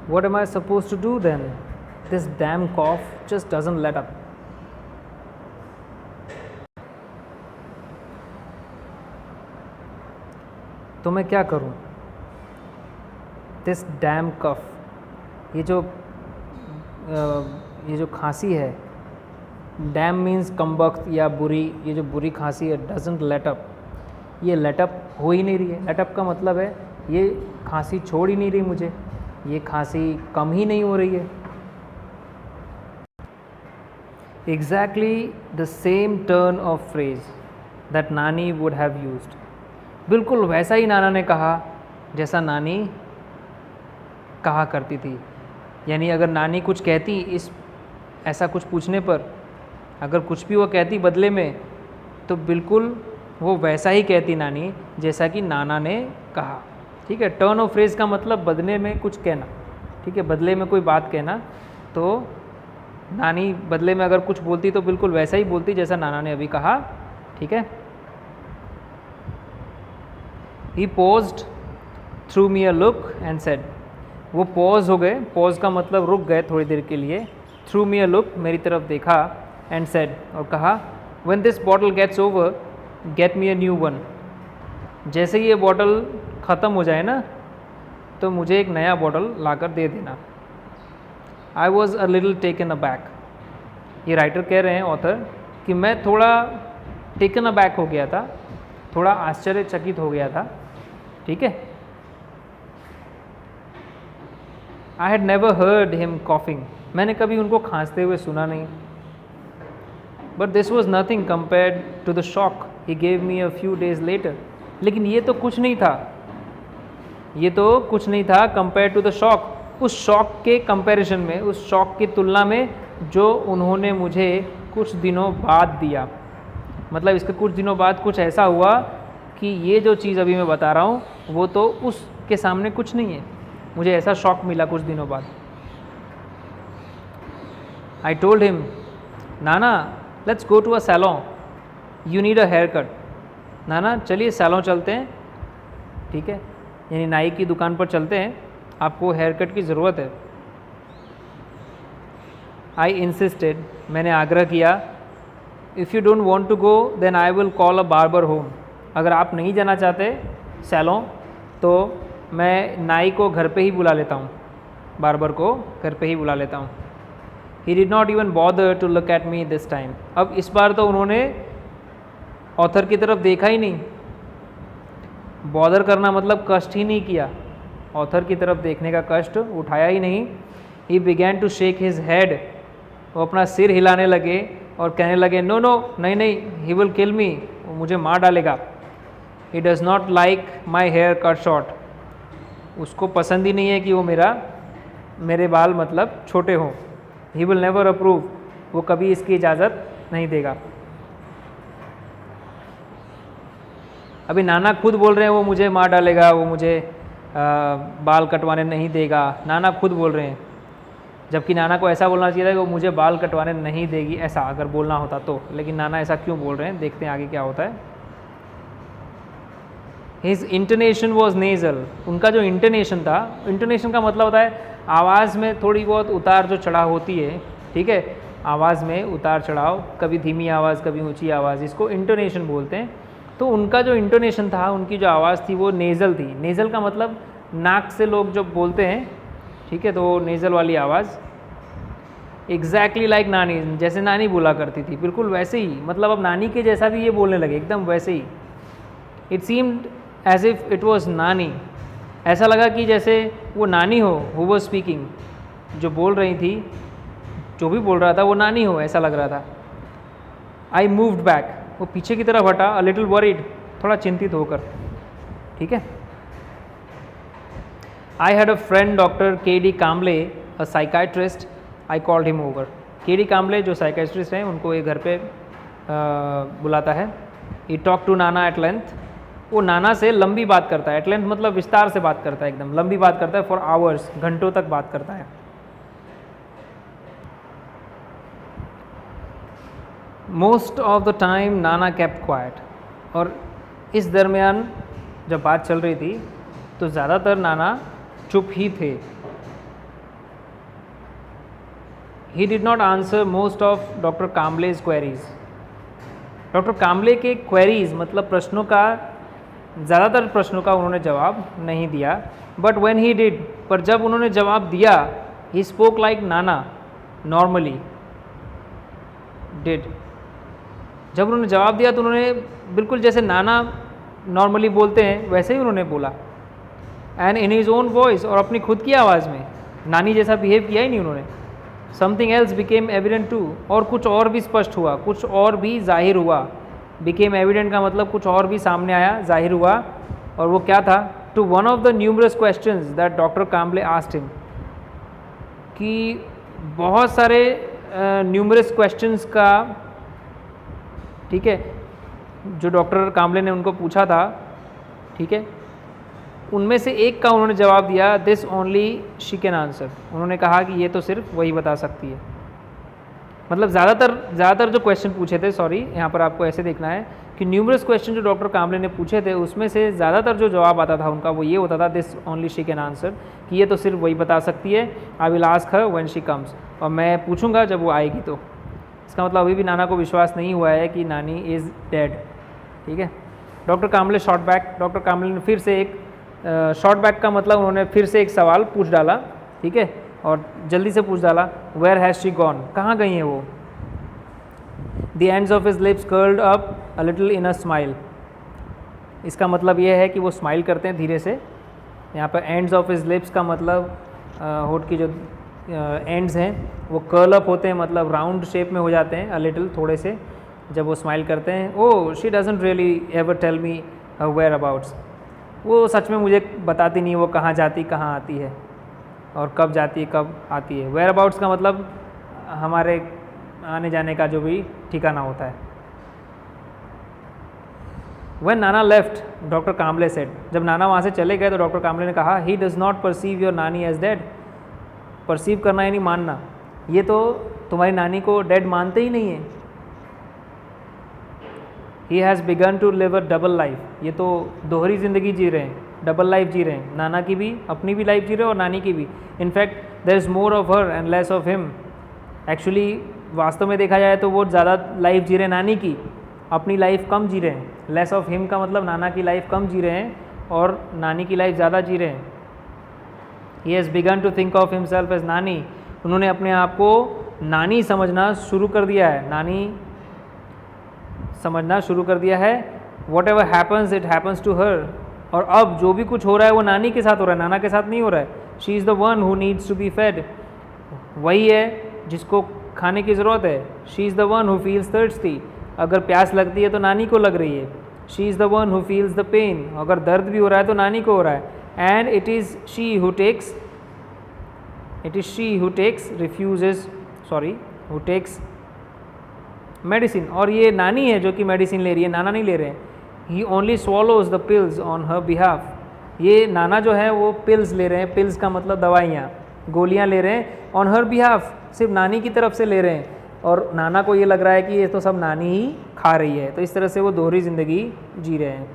What am I supposed to do then? This damn cough just doesn't let up. तो मैं क्या करूं? This damn cough, ये जो खांसी है, डैम मीन्स कमबख्त या बुरी, ये जो बुरी खांसी है, डजंट लेट अप, ये लेट अप हो ही नहीं रही है। लेट अप का मतलब है ये खांसी छोड़ ही नहीं रही मुझे, ये खांसी कम ही नहीं हो रही है। Exactly the same turn off phrase that नानी वुड हैव यूज्ड, बिल्कुल वैसा ही नाना ने कहा जैसा नानी कहा करती थी। यानी अगर नानी कुछ कहती ऐसा कुछ पूछने पर, अगर कुछ भी वो कहती बदले में, तो बिल्कुल वो वैसा ही कहती नानी जैसा कि नाना ने कहा। ठीक है, टर्न ऑफ फ्रेज का मतलब बदले में कुछ कहना। ठीक है, बदले में कोई बात कहना, तो नानी बदले में अगर कुछ बोलती तो बिल्कुल वैसा ही बोलती जैसा नाना ने अभी कहा। ठीक है, he paused, threw me a look and said, वो पॉज हो गए, पॉज का मतलब रुक गए थोड़ी देर के लिए, थ्रू मी अ लुक, मेरी तरफ देखा, एंड सेड, और कहा, when this bottle gets over get me a new one, जैसे ही ये बॉटल ख़त्म हो जाए ना तो मुझे एक नया बॉटल लाकर दे देना। I was a little taken a back, ये राइटर कह रहे हैं, ऑथर, कि मैं थोड़ा टेकन अ बैक हो गया था, थोड़ा आश्चर्यचकित हो गया था। ठीक है, I had never heard him coughing, मैंने कभी उनको खांसते हुए सुना नहीं। But this was nothing compared to the shock he gave me a few days later, लेकिन ये तो कुछ नहीं था, ये तो कुछ नहीं था कंपेयर टू द शॉक, उस शॉक के कंपैरिजन में, उस शॉक की तुलना में जो उन्होंने मुझे कुछ दिनों बाद दिया। मतलब इसके कुछ दिनों बाद कुछ ऐसा हुआ कि ये जो चीज़ अभी मैं बता रहा हूँ वो तो उसके सामने कुछ नहीं है, मुझे ऐसा शॉक मिला कुछ दिनों बाद। आई टोल्ड हिम, नाना let's go to a salon, you need a haircut, नाना चलिए सैलून चलते हैं। ठीक है, यानी नाई की दुकान पर चलते हैं, आपको हेयर कट की ज़रूरत है। आई इंसिस्टेड, मैंने आग्रह किया, if you don't want to go then I will call a barber home, अगर आप नहीं जाना चाहते सैलून तो मैं नाई को घर पे ही बुला लेता हूँ, बार्बर को घर पे ही बुला लेता हूँ। He did not even bother to look at me this time, अब इस बार तो उन्होंने ऑथर की तरफ देखा ही नहीं, बॉदर करना मतलब कष्ट ही नहीं किया, ऑथर की तरफ देखने का कष्ट उठाया ही नहीं। He began to shake his head, वो अपना सिर हिलाने लगे और कहने लगे, नो नो, नहीं नहीं, ही विल किल मी, वो मुझे मार डालेगा। He does not like my haircut short, उसको पसंद ही नहीं है कि वो मेरे बाल मतलब छोटे हों। ही विल नेवर अप्रूव, वो कभी इसकी इजाज़त नहीं देगा। अभी नाना खुद बोल रहे हैं वो मुझे मार डालेगा, वो मुझे बाल कटवाने नहीं देगा, नाना खुद बोल रहे हैं, जबकि नाना को ऐसा बोलना चाहिए था कि वो मुझे बाल कटवाने नहीं देगी, ऐसा अगर बोलना होता तो, लेकिन नाना ऐसा क्यों बोल रहे हैं, देखते हैं आगे क्या होता है। हिज इंटोनेशन वॉज नेज़ल, उनका जो इंटोनेशन था, इंटोनेशन का मतलब होता है आवाज़ में थोड़ी बहुत उतार जो चढ़ाव होती है। ठीक है, आवाज़ में उतार चढ़ाव, कभी धीमी आवाज़ कभी ऊंची आवाज़, इसको इंटोनेशन बोलते हैं। तो उनका जो इंटोनेशन था, उनकी जो आवाज़ थी वो नेज़ल थी। नेज़ल का मतलब नाक से लोग जब बोलते हैं, ठीक है, तो नेज़ल वाली आवाज़, एग्जैक्टली लाइक नानी, जैसे नानी बोला करती थी बिल्कुल वैसे ही, मतलब अब नानी के जैसा भी ये बोलने लगे, एकदम वैसे ही। It seemed as if it was Nani, ऐसा लगा कि जैसे वो नानी हो, हु वाज स्पीकिंग, जो बोल रही थी, जो भी बोल रहा था वो नानी हो, ऐसा लग रहा था। आई मूव्ड बैक, वो पीछे की तरफ हटा, अ लिटिल वरीड, थोड़ा चिंतित होकर। ठीक है, I had a friend doctor KD. Kamble, a psychiatrist, I called him over. KD. Kamble जो साइकाइट्रिस्ट हैं, उनको ये घर पे बुलाता है। ही talk to Nana at length, वो नाना से लंबी बात करता है, एट लेंथ मतलब विस्तार से बात करता है, एकदम लंबी बात करता है, फॉर आवर्स, घंटों तक बात करता है। Most of the time Nana kept quite, और इस दरमियान जब बात चल रही थी तो ज़्यादातर नाना चुप ही थे। He did not answer most of doctor Kamble's queries. Doctor Kamble के क्वेरीज मतलब प्रश्नों का, ज़्यादातर प्रश्नों का उन्होंने जवाब नहीं दिया। बट व्हेन ही डिड, पर जब उन्होंने जवाब दिया, he spoke like Nana normally did. जब उन्होंने जवाब दिया तो उन्होंने बिल्कुल जैसे नाना नॉर्मली बोलते हैं वैसे ही उन्होंने बोला। And in his own voice, और अपनी खुद की आवाज़ में, नानी जैसा बिहेव किया ही नहीं उन्होंने। Something else became evident to, और कुछ और भी स्पष्ट हुआ, कुछ और भी जाहिर हुआ। बिकेम एविडेंट का मतलब कुछ और भी सामने आया, जाहिर हुआ, और वो क्या था? To one of the numerous questions that doctor Kamble asked him, कि बहुत सारे न्यूमरस क्वेश्चंस का, ठीक है, जो डॉक्टर काम्बले ने उनको पूछा था, ठीक है, उनमें से एक का उन्होंने जवाब दिया, this only she can answer. उन्होंने कहा कि ये तो सिर्फ वही बता सकती है। मतलब ज़्यादातर जो क्वेश्चन पूछे थे, सॉरी यहाँ पर आपको ऐसे देखना है कि न्यूमरस क्वेश्चन जो डॉक्टर काम्बले ने पूछे थे उसमें से ज़्यादातर जो जवाब आता था उनका वो ये होता था, this only she can answer, कि ये तो सिर्फ वही बता सकती है। I will ask her when she comes, और मैं पूछूंगा जब वो आएगी। तो इसका मतलब अभी भी नाना को विश्वास नहीं हुआ है कि नानी इज़ डेड, ठीक है। Doctor Kamble short back, doctor Kamble ने फिर से एक शॉर्ट बैक का मतलब उन्होंने फिर से एक सवाल पूछ डाला, ठीक है, और जल्दी से पूछ डाला, वेयर हैज़ शी गॉन, कहाँ गई है वो। The ends of his lips curled up a little in a smile, इसका मतलब ये है कि वो स्माइल करते हैं धीरे से। यहाँ पर एंड्स ऑफ हिज लिप्स का मतलब होठ की जो एंड्स हैं वो कर्ल अप होते हैं, मतलब राउंड शेप में हो जाते हैं, अ लिटिल, थोड़े से, जब वो स्माइल करते हैं। Oh she doesn't really ever tell me her whereabouts, वो सच में मुझे बताती नहीं वो कहाँ जाती कहाँ आती है और कब जाती है कब आती है। वेयर अबाउट्स का मतलब हमारे आने जाने का जो भी ठिकाना होता है। When Nana left, doctor Kamble said, जब नाना वहाँ से चले गए तो डॉक्टर काम्बले ने कहा, he does not perceive your नानी एज डेड। परसीव करना यानी मानना, ये तो तुम्हारी नानी को डेड मानते ही नहीं है। He has begun to live a double life, ये तो दोहरी ज़िंदगी जी रहे हैं, डबल लाइफ जी रहे हैं, नाना की भी, अपनी भी लाइफ जी रहे हैं और नानी की भी। In fact there is more of her and less of him. Actually वास्तव में देखा जाए तो वो ज़्यादा लाइफ जी रहे हैं नानी की, अपनी लाइफ कम जी रहे हैं। लेस ऑफ हिम का मतलब नाना की लाइफ कम जी रहे हैं और नानी की लाइफ ज़्यादा जी रहे हैं। He has begun to think of himself as Nani, उन्होंने अपने आप को नानी समझना शुरू कर दिया है, नानी समझना शुरू कर दिया है। Whatever happens it happens to her, और अब जो भी कुछ हो रहा है वो नानी के साथ हो रहा है, नाना के साथ नहीं हो रहा है। She is the one who needs to be fed, वही है जिसको खाने की ज़रूरत है। She is the one who feels thirsty, अगर प्यास लगती है तो नानी को लग रही है। She is the one who feels the pain, अगर दर्द भी हो रहा है तो नानी को हो रहा है। And it is she who takes medicine, और ये नानी है जो कि मेडिसिन ले रही है, नाना नहीं ले रहे हैं। He only swallows the pills on her behalf, ये नाना जो है वो पिल्स ले रहे हैं, पिल्स का मतलब दवाइयाँ, गोलियाँ ले रहे हैं, ऑन हर बिहाफ, सिर्फ नानी की तरफ से ले रहे हैं, और नाना को ये लग रहा है कि ये तो सब नानी ही खा रही है। तो इस तरह से वो दोहरी ज़िंदगी जी रहे हैं।